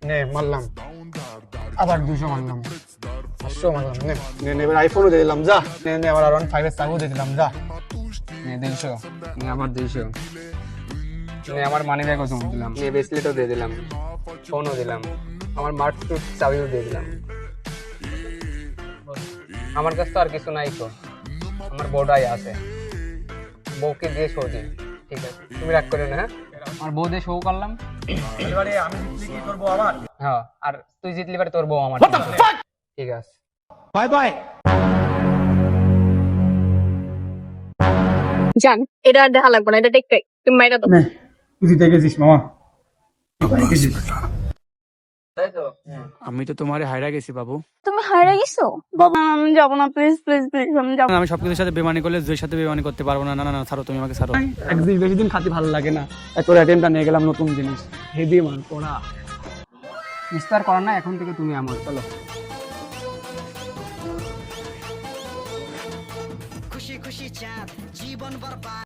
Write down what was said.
নে মারলাম, আবার 200 মারলাম, 500 মারলাম, নে নে নে, এবার আইফোনও দিয়ে দিলাম, যা নে নে, আবার R15 এর চাবু দিয়ে দিলাম, যা নে 200, নে আবার 200, নে আমার মানি ব্যাগও জমা দিলাম, নে ব্রেসলেটও দিয়ে দিলাম, ফোনও দিলাম, আমার মার্কশিট চাবিও দিয়ে দিলাম। আমার কাছে তো আর কিছু নাই, তো আমার বউটাই আছে, বউকে দিয়ে শো দিই, ঠিক আছে তুমি রাগ করে না। হ্যাঁ, আমার বউ দিয়ে শো করলাম, এবারে আমি জিতলে কি করবো আবার? হ্যাঁ, আর তুই জিতলি পারে তোর বউ আমার, ঠিক আছে। Bye bye. জান, এটা আর দেখা লাগবে না, এটা টেকটাই, তুমি মাইরা দাও। জিতে গেছিস মামা। আমি তো তোমারে হাইরা গেছি বাবু। তুমি হারিয়ে গেছো বাবা, আমি যাবো না, প্লিজ প্লিজ প্লিজ, আমি যাবো। আমি সবকিছুর সাথে বেমানি করলে জয়ের সাথে বেমানি করতে পারবো না। না না না, ছাড়ো, তুমি আমাকে ছাড়ো। একদিন বেশি দিন খাতে ভালো লাগে না, তোর অ্যাটেম্পটা নিয়ে গেলাম, নতুন জিনিস হেভি মান পড়া বিস্তার করার না, এখন থেকে তুমি আমার, চলো। খুশি খুশি চাঁদ জীবন বরবাদ।